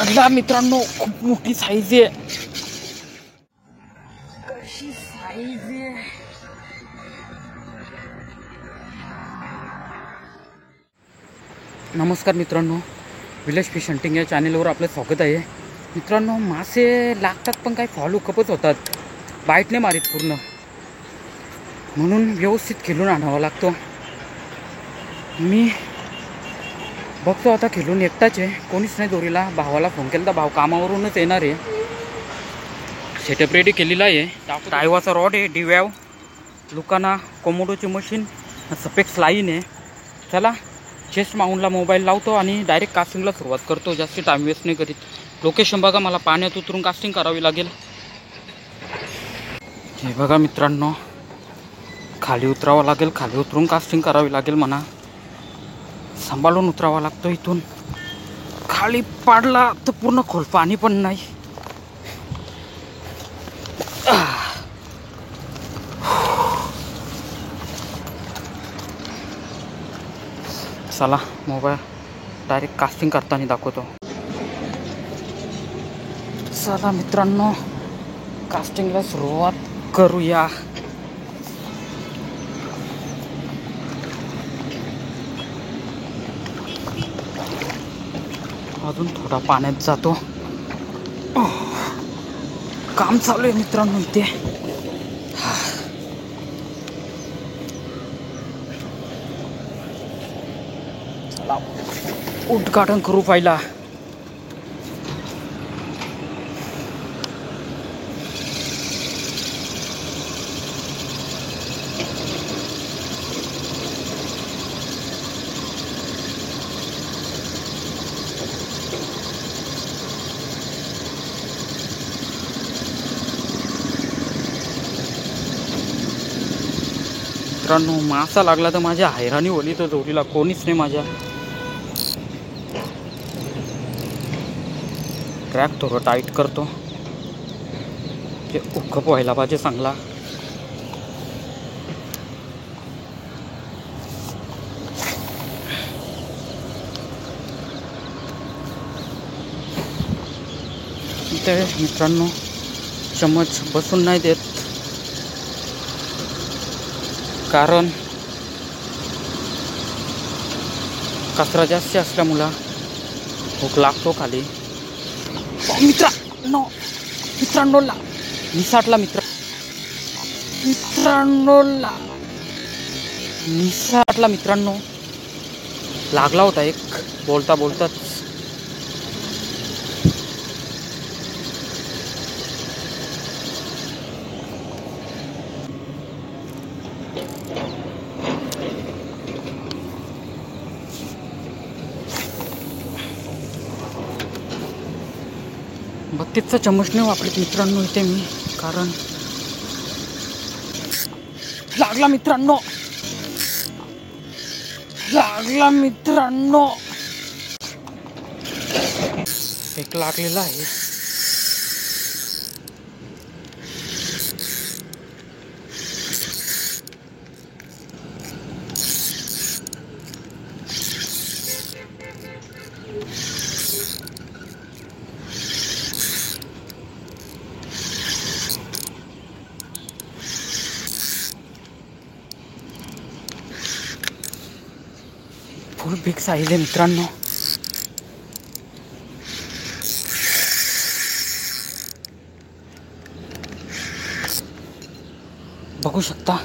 लागला मित्रांनो, खूप मोठी साईज आहे. कशी साईज आहे. नमस्कार मित्रांनो, विलेज फिश हंटिंग या चॅनेलवर आपलं स्वागत आहे. मित्रांनो, मासे लागतात पण काही फॉलो कपच होतात, बाईट नाही मारीत पूर्ण, म्हणून व्यवस्थित खेळून आणावा लागतो. मी बघतो आता खेळून एकटाच आहे, कोणीच नाही दोरीला. भावाला फोन केला तर भाव कामावरूनच येणार आहे. सेटअप रेडी केलेला आहे. टायवाचा रॉड आहे, डिव्याव, लुकाना, कोमोडोची मशीन, सपेक्स लाईन आहे. चला चेस्ट माउंटला मोबाईल लावतो आणि डायरेक्ट कास्टिंगला सुरुवात करतो. जास्त टाईम वेस्ट नाही करीत. लोकेशन बघा, मला पाण्यात उतरून कास्टिंग करावी लागेल. हे बघा मित्रांनो, खाली उतरावं लागेल, खाली उतरून कास्टिंग करावी लागेल. म्हणा सांभाळून उतरावा लागतो. इथून खाली पाडला तर पूर्ण खोल पाणी पण नाही. चला मोबाईल डायरेक्ट कास्टिंग करताना दाखवतो. चला मित्रांनो, कास्टिंगला सुरुवात करूया. अजून थोडा पाण्यात जातो. काम चालू आहे मित्रांनो इथे. चला उद्घाटन करू पहिला. मित्रांनो, मासा लागला तर माझ्या हैराणी ओली, तर जोडीला कोणीच नाही माझ्या. ट्रॅक थोडं टाईट करतो, ते उखप व्हायला पाहिजे चांगला. ते मित्रांनो, चम्मच बसून नाही देत, कारण कचरा जास्त असल्यामुळं भूक लागतो खाली. मित्रांनो निसाटला मित्रांनो लागला होता एक बोलता बोलताच. बत्तीसचा चम्मच नाही वापरत मित्रांनो इथे मी, कारण लागला मित्रांनो, एक लागलेला आहे. फुल बिग साईज आहे मित्रांनो. बघू शकता.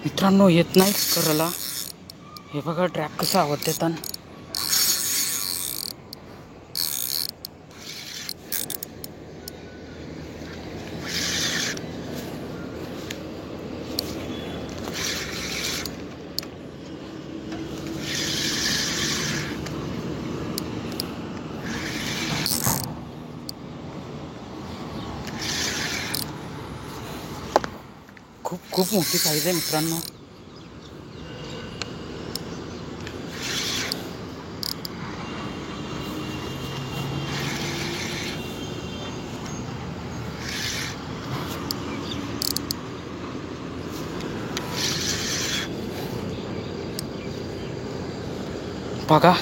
मित्रांनो येत नाही करायला. हे बघा ट्रॅक कसा आवाज देतात. खूप खूप मोठी साईज आहे मित्रांनो. बघा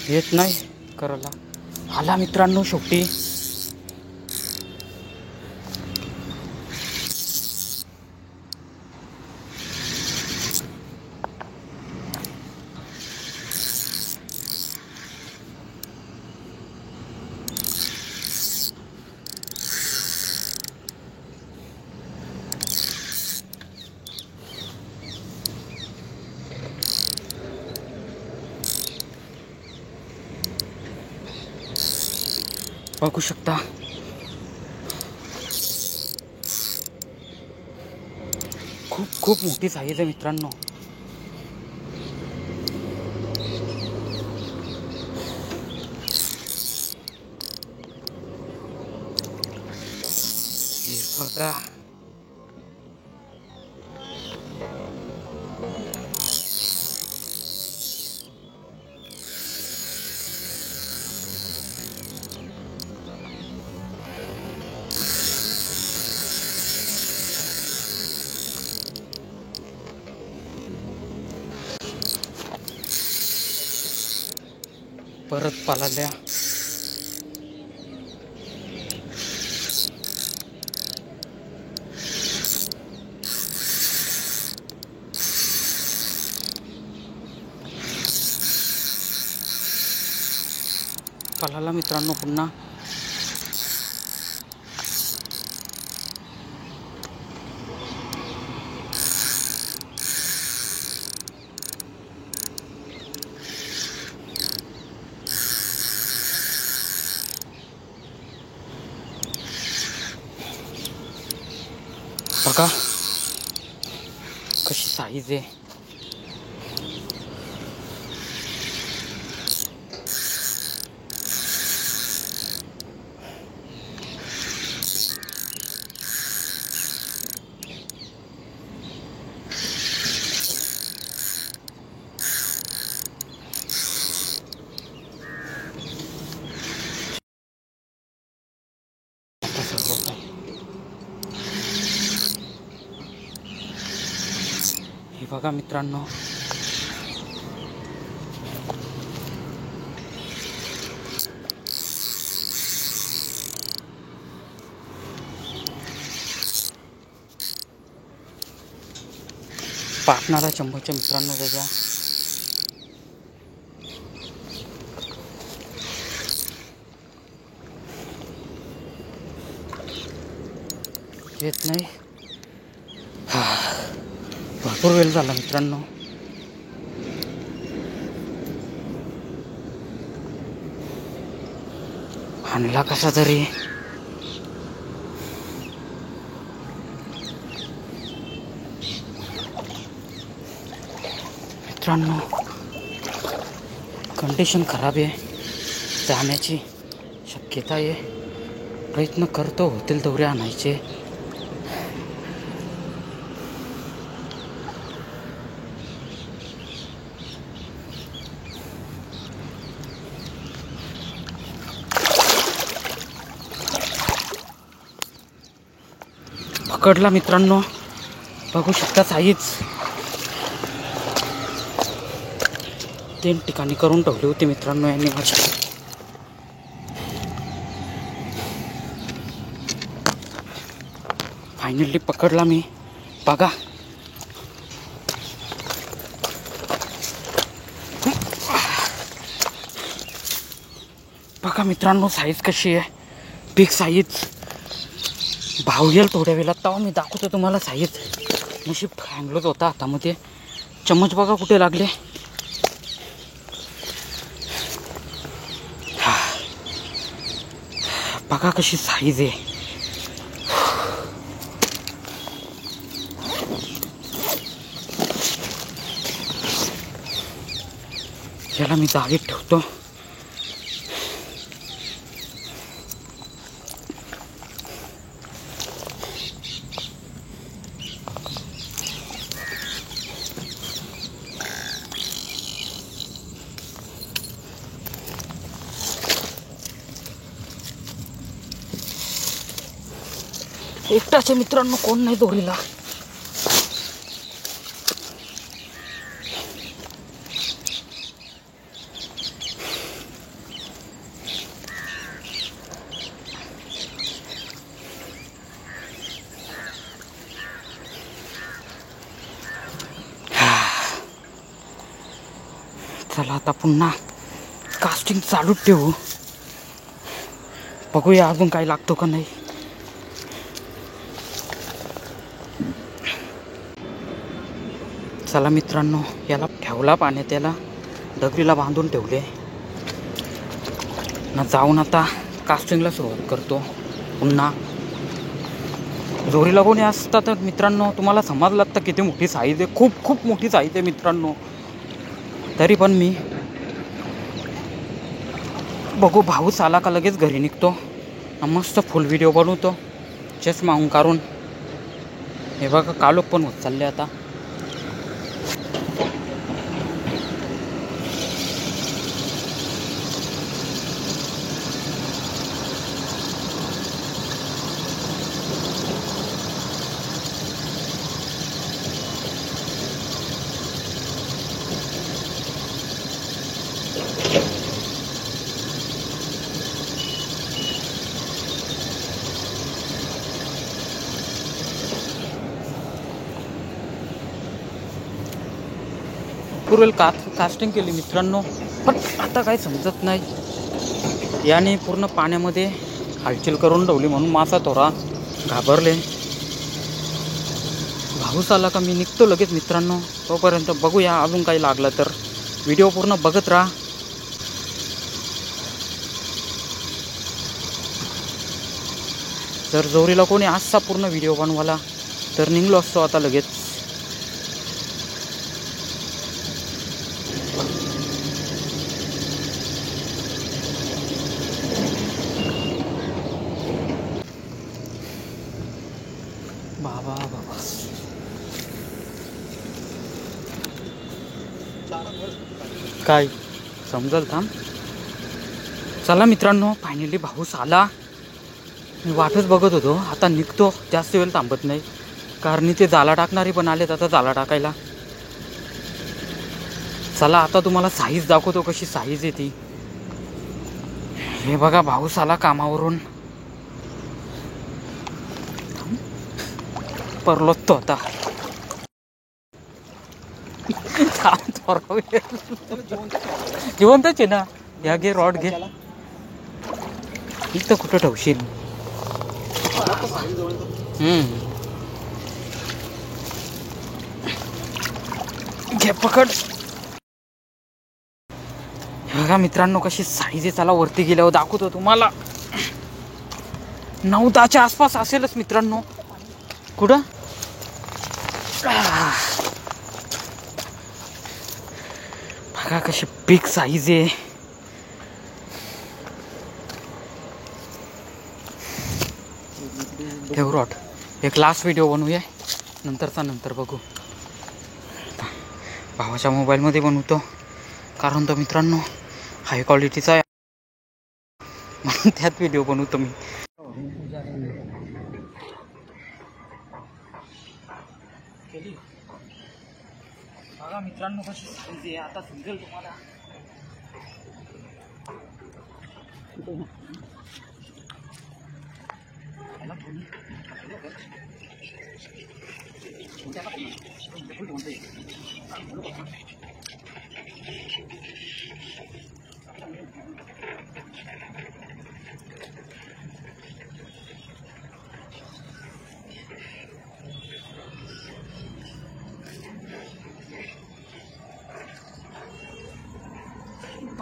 येत नाही करायला. आला मित्रांनो शेवटी. बघू शकता खूप खूप मोठी साईज आहे मित्रांनो. हे बघा परत पालाल्या. पालाला मित्रांनो पुन्हा. बघा कशी साईज आहे. हे बघा मित्रांनो पाटणारा चंबूच्या मित्रांनो त्याच्या येत नाही. भरपूर वेळ झाला मित्रांनो. आणला कसा तरी. मित्रांनो कंडिशन खराब आहे. जाण्याची शक्यता आहे. प्रयत्न करतो होतील तेवढे आणायचे. पकडला मित्रांनो. बघू शकता साईज. 3 ठिकाणी करून ठेवली होती मित्रांनो यांनी माझ्या. फायनली पकडला मी. बघा बघा मित्रांनो साईज कशी आहे, बिग साईज. भाव येईल थोड्या वेळात तेव्हा मी दाखवतो तुम्हाला साईज. नशीब हँगलोच होता हातामध्ये. चम्मच बघा कुठे लागले. बघा कशी साईज आहे. याला मी जागेत ठेवतो. एकटाचे मित्रांनो, कोण नाही दोरीला. चला आता पुन्हा कास्टिंग चालू ठेवू. बघूया अजून काही लागतो का नाही. चला मित्रांनो, याला ठेवला पाण्यात, याला दगडीला बांधून ठेवले ना. जाऊन आता कास्टिंगला सुरुवात करतो पुन्हा. जोरीला कोणी असता तर मित्रांनो तुम्हाला समजलं लागतं किती मोठी साईज आहे. खूप खूप मोठी साईज आहे मित्रांनो. तरी पण मी बघू, भाऊच आला का लगेच घरी निघतो. मस्त फुल व्हिडिओ बनवतो चष्मा काढून. हे बघा कालोख पण होत चालले आता. पूर्वेल कास्टिंग केली मित्रांनो, पण आता काही समजत नाही. याने पूर्ण पाण्यामध्ये हालचाल करून ठेवली म्हणून मासा थोडा घाबरले. भाऊस आला का मी निघतो लगेच मित्रांनो. तोपर्यंत बघूया अजून काही लागलं तर. व्हिडिओ पूर्ण बघत राहा. जर जोरीला कोणी आजचा पूर्ण व्हिडिओ बनवाला तर निघलो असतो आता लगेच. बाबा बाबा काय समजल थांब. चला मित्रांनो, फायनली भाऊस आला. मी वाटच बघत होतो. आता निघतो, जास्त वेळ थांबत नाही. कारण ते जाला टाकणारे पण आलेत आता जाला टाकायला. चला आता तुम्हाला साईज दाखवतो कशी साईज आहे ती. हे बघा भाऊस आला कामावरून. परलोत तो आता. जिवंतच आहे ना. या घे रॉड घे. इथं कुठं ठेवशील. घे पकड. बघा मित्रांनो कशी साईज आहे. चला वरती गेल्यावर दाखवतो तुम्हाला. 9-10च्या आसपास असेलच मित्रांनो. कुठं बघा कशी बिग साईज आहे. ठेव रॉड. एक लास्ट व्हिडिओ बनवूया, नंतरचा नंतर बघू. भावाच्या मोबाईलमध्ये बनवतो कारण तो मित्रांनो हाय क्वालिटीचा आहे म्हणून त्यात व्हिडिओ बनवतो मी. बघा मित्रांनो कशी साईज आहे. आता समजेल तुम्हाला.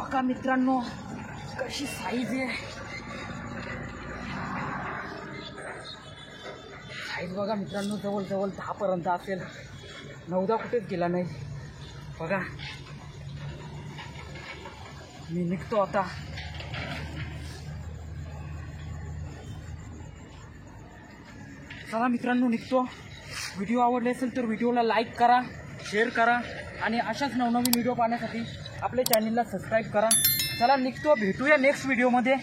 बघा मित्रांनो कशी साईज आहे. साईज बघा मित्रांनो जवळजवळ 10 पर्यंत असेल. 9-10 कुठेच गेला नाही. बघा मी निघतो आता. चला मित्रांनो निघतो. व्हिडिओ आवडले असेल तर व्हिडिओला लाईक करा, शेअर करा आणि अशाच नवनवीन व्हिडिओ पाहण्यासाठी आपल्या चॅनलला सबस्क्राईब करा. चला निघतो, भेटूया नेक्स्ट व्हिडिओमध्ये.